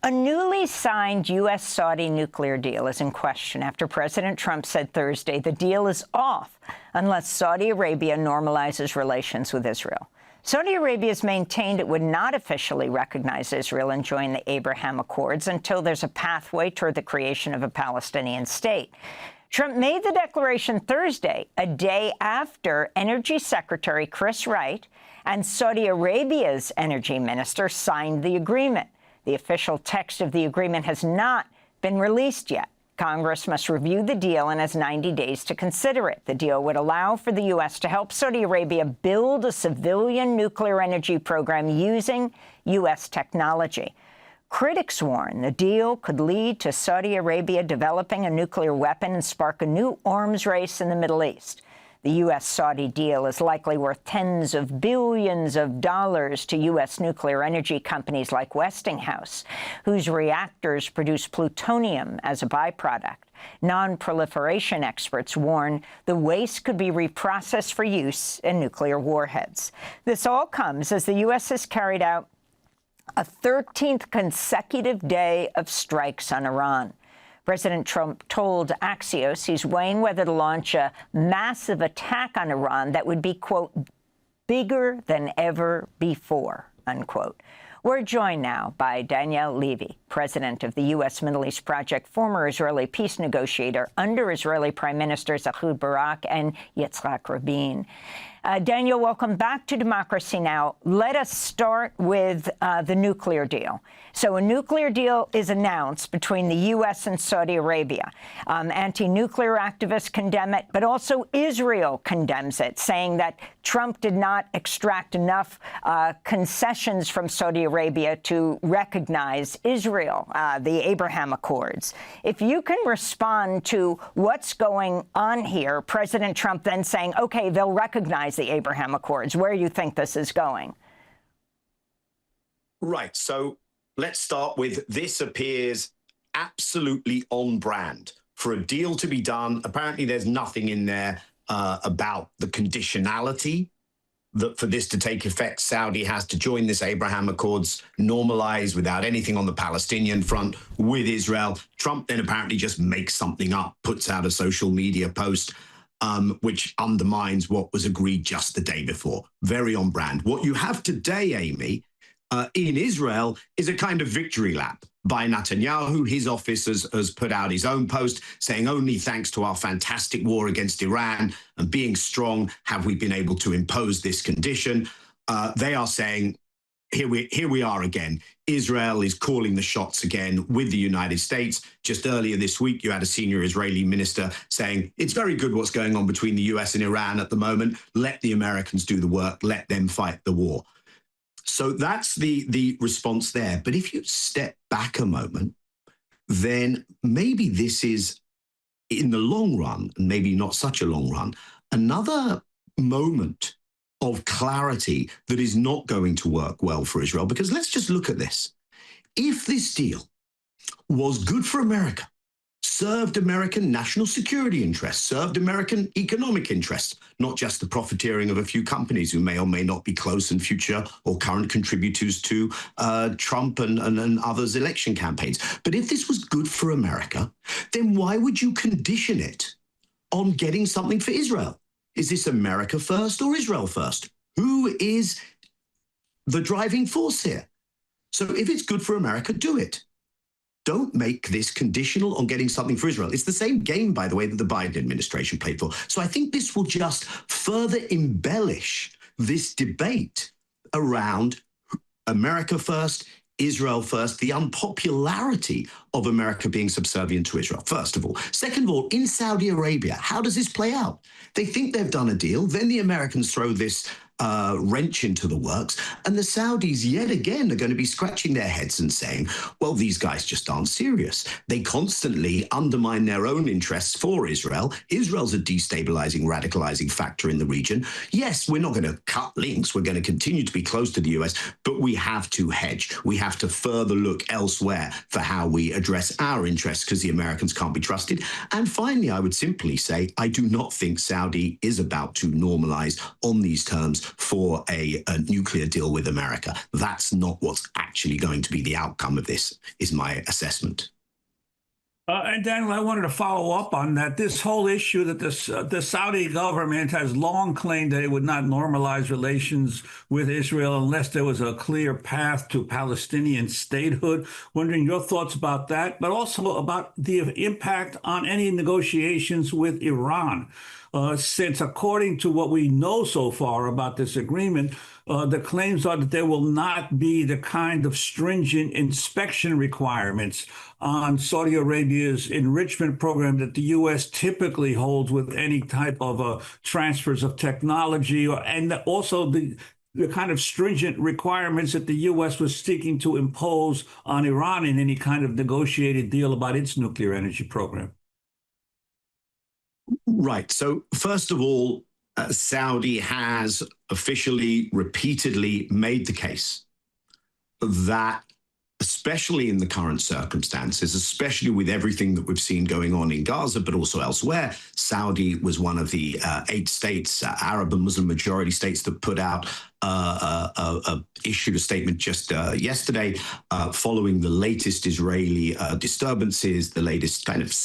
A newly signed U.S. Saudi nuclear deal is in question after President Trump said Thursday the deal is off unless Saudi Arabia normalizes relations with Israel. Saudi Arabia has maintained it would not officially recognize Israel and join the Abraham Accords until there's a pathway toward the creation of a Palestinian state. Trump made the declaration Thursday, a day after Energy Secretary Chris Wright and Saudi Arabia's energy minister signed the agreement. The official text of the agreement has not been released yet. Congress must review the deal and has 90 days to consider it. The deal would allow for the U.S. to help Saudi Arabia build a civilian nuclear energy program using U.S. technology. Critics warn the deal could lead to Saudi Arabia developing a nuclear weapon and spark a new arms race in the Middle East. The U.S. Saudi deal is likely worth tens of billions of dollars to U.S. nuclear energy companies like Westinghouse, whose reactors produce plutonium as a byproduct. Non-proliferation experts warn the waste could be reprocessed for use in nuclear warheads. This all comes as the U.S. has carried out a 13th consecutive day of strikes on Iran. President Trump told Axios he's weighing whether to launch a massive attack on Iran that would be, quote, bigger than ever before, unquote. We're joined now by Daniel Levy, president of the U.S. Middle East Project, former Israeli peace negotiator under Israeli Prime Ministers Ehud Barak and Yitzhak Rabin. Daniel, welcome back to Democracy Now! Let us start with the nuclear deal. So a nuclear deal is announced between the U.S. and Saudi Arabia. Anti-nuclear activists condemn it, but also Israel condemns it, saying that Trump did not extract enough concessions from Saudi Arabia to recognize Israel, the Abraham Accords. If you can respond to what's going on here, President Trump then saying, OK, they'll recognize the Abraham Accords, where you think this is going. Right. So let's start with this appears absolutely on brand for a deal to be done. Apparently, there's nothing in there about the conditionality that for this to take effect, Saudi has to join this Abraham Accords, normalize without anything on the Palestinian front with Israel. Trump then apparently just makes something up, puts out a social media post, which undermines what was agreed just the day before. Very on brand. What you have today, Amy, in Israel is a kind of victory lap by Netanyahu. His office has put out his own post saying only thanks to our fantastic war against Iran and being strong have we been able to impose this condition. They are saying, here we are again. Israel is calling the shots again with the United States. Just earlier this week, you had a senior Israeli minister saying, it's very good what's going on between the US and Iran at the moment. Let the Americans do the work. Let them fight the war. So that's the response there. But if you step back a moment, then maybe this is, in the long run, and maybe not such a long run, another moment of clarity that is not going to work well for Israel. Because let's just look at this. If this deal was good for America, served American national security interests, served American economic interests, not just the profiteering of a few companies who may or may not be close and future or current contributors to Trump and others' election campaigns. But if this was good for America, then why would you condition it on getting something for Israel? Is this America first or Israel first? Who is the driving force here? So if it's good for America, do it. Don't make this conditional on getting something for Israel. It's the same game, by the way, that the Biden administration played for. So I think this will just further embellish this debate around America first, Israel first, the unpopularity of America being subservient to Israel, first of all. Second of all, in Saudi Arabia, how does this play out? They think they've done a deal. Then the Americans throw this wrench into the works. And the Saudis, yet again, are going to be scratching their heads and saying, well, these guys just aren't serious. They constantly undermine their own interests for Israel. Israel's a destabilizing, radicalizing factor in the region. Yes, we're not going to cut links. We're going to continue to be close to the US, but we have to hedge. We have to further look elsewhere for how we address our interests because the Americans can't be trusted. And finally, I would simply say, I do not think Saudi is about to normalize on these terms for a nuclear deal with America. That's not what's actually going to be the outcome of this, is my assessment. And Daniel, I wanted to follow up on that. This whole issue that the Saudi government has long claimed that it would not normalize relations with Israel unless there was a clear path to Palestinian statehood. Wondering your thoughts about that, but also about the impact on any negotiations with Iran. Since according to what we know so far about this agreement, the claims are that there will not be the kind of stringent inspection requirements on Saudi Arabia's enrichment program that the U.S. typically holds with any type of transfers of technology, and also the kind of stringent requirements that the U.S. was seeking to impose on Iran in any kind of negotiated deal about its nuclear energy program. Right. So first of all, Saudi has officially, repeatedly made the case that, especially in the current circumstances, especially with everything that we've seen going on in Gaza, but also elsewhere, Saudi was one of the 8 states, Arab and Muslim majority states, that put out issued a statement just yesterday following the latest Israeli disturbances, the latest kind of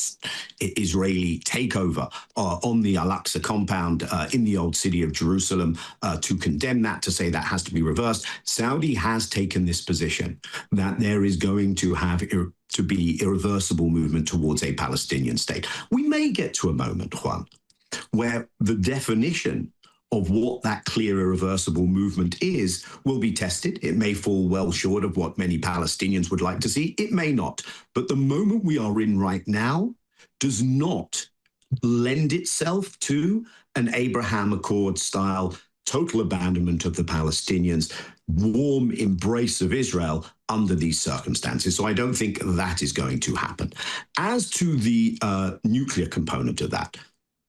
Israeli takeover on the Al-Aqsa compound in the old city of Jerusalem, to condemn that, to say that has to be reversed. Saudi has taken this position that there is going to have to be irreversible movement towards a Palestinian state. We may get to a moment, Juan, where the definition of what that clear, irreversible movement is will be tested. It may fall well short of what many Palestinians would like to see. It may not. But the moment we are in right now does not lend itself to an Abraham Accord style total abandonment of the Palestinians, warm embrace of Israel under these circumstances. So I don't think that is going to happen. As to the nuclear component of that,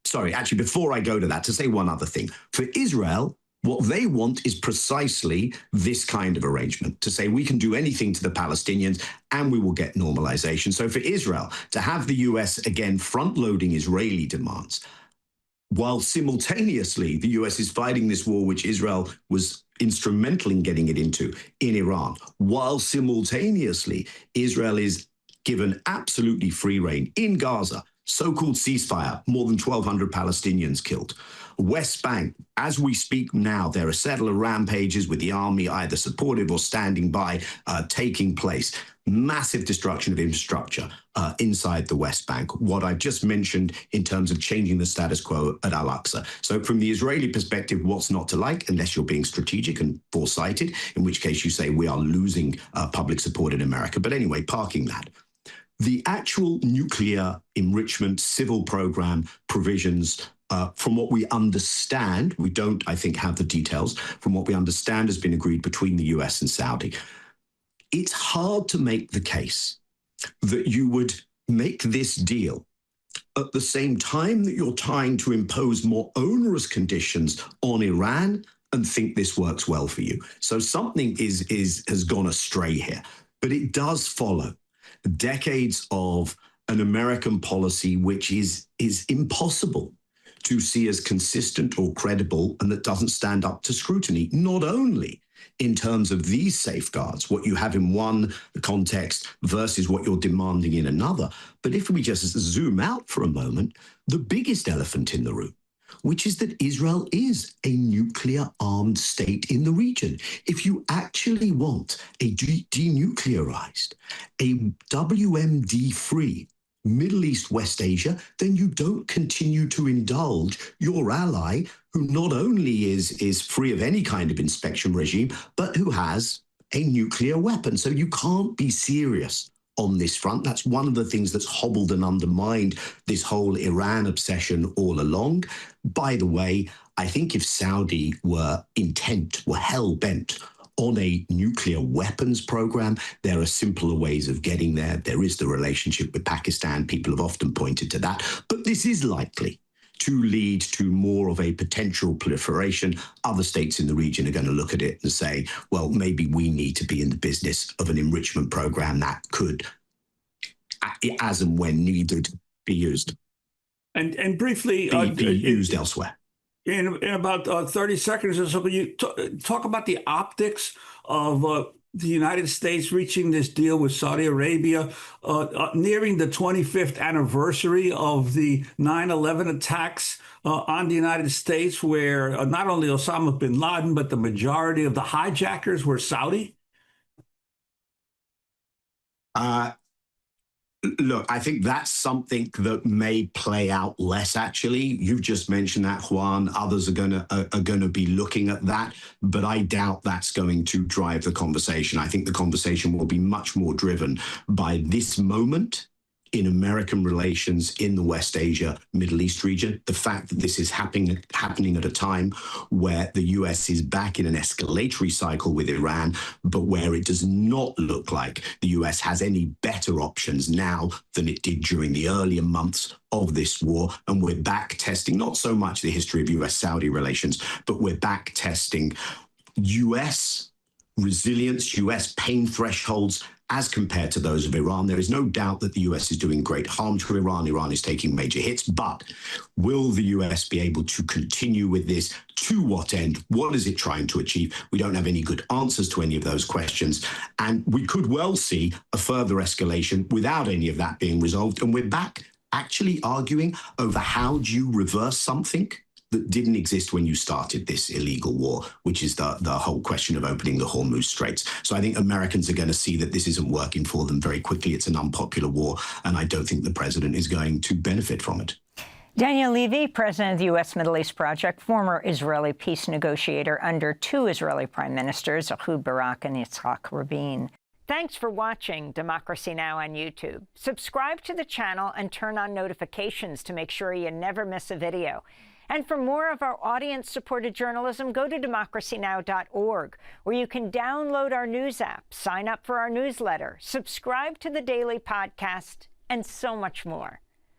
sorry, actually, before I go to that, to say one other thing. For Israel, what they want is precisely this kind of arrangement, to say we can do anything to the Palestinians and we will get normalization. So for Israel, to have the US again front-loading Israeli demands, while simultaneously the US is fighting this war, which Israel was instrumental in getting it into in Iran, while simultaneously Israel is given absolutely free rein in Gaza, so-called ceasefire, more than 1,200 Palestinians killed. West Bank, as we speak now, there are settler rampages with the army either supportive or standing by taking place. Massive destruction of infrastructure inside the West Bank. What I've just mentioned in terms of changing the status quo at Al-Aqsa. So from the Israeli perspective, what's not to like, unless you're being strategic and foresighted, in which case you say we are losing public support in America. But anyway, parking that. The actual nuclear enrichment civil program provisions, from what we understand, we don't, I think, have the details, from what we understand has been agreed between the US and Saudi. It's hard to make the case that you would make this deal at the same time that you're trying to impose more onerous conditions on Iran and think this works well for you. So something has gone astray here. But it does follow decades of an American policy which is impossible to see as consistent or credible, and that doesn't stand up to scrutiny, not only in terms of these safeguards, what you have in one context versus what you're demanding in another, but if we just zoom out for a moment, the biggest elephant in the room, which is that Israel is a nuclear-armed state in the region. If you actually want a denuclearized, a WMD-free Middle East, West Asia, then you don't continue to indulge your ally, who not only is free of any kind of inspection regime, but who has a nuclear weapon. So you can't be serious on this front. That's one of the things that's hobbled and undermined this whole Iran obsession all along. By the way, I think if Saudi were hell-bent on a nuclear weapons program, there are simpler ways of getting there. There is the relationship with Pakistan. People have often pointed to that. But this is likely to lead to more of a potential proliferation. Other states in the region are going to look at it and say, well, maybe we need to be in the business of an enrichment program that could, as and when needed, be used. And briefly, be used elsewhere. In about 30 seconds or so, can you talk about the optics of the United States reaching this deal with Saudi Arabia, nearing the 25th anniversary of the 9/11 attacks on the United States, where not only Osama bin Laden, but the majority of the hijackers were Saudi? Uh, Look, I think that's something that may play out less. Actually, you've just mentioned that, Juan. Others are gonna be looking at that, but I doubt that's going to drive the conversation. I think the conversation will be much more driven by this moment in American relations in the West Asia, Middle East region. The fact that this is happening at a time where the US is back in an escalatory cycle with Iran, but where it does not look like the US has any better options now than it did during the earlier months of this war. And we're back testing not so much the history of US Saudi relations, but we're back testing US resilience, US pain thresholds as compared to those of Iran. There is no doubt that the US is doing great harm to Iran. Iran is taking major hits, but will the US be able to continue with this? To what end? What is it trying to achieve? We don't have any good answers to any of those questions. And we could well see a further escalation without any of that being resolved. And we're back actually arguing over how do you reverse something that didn't exist when you started this illegal war, which is the whole question of opening the Hormuz Straits. So I think Americans are going to see that this isn't working for them very quickly. It's an unpopular war, and I don't think the president is going to benefit from it. Daniel Levy, president of the U.S. Middle East Project, former Israeli peace negotiator under two Israeli prime ministers, Ehud Barak and Yitzhak Rabin. Thanks for watching Democracy Now! On YouTube. Subscribe to the channel and turn on notifications to make sure you never miss a video. And for more of our audience-supported journalism, go to democracynow.org, where you can download our news app, sign up for our newsletter, subscribe to the daily podcast, and so much more.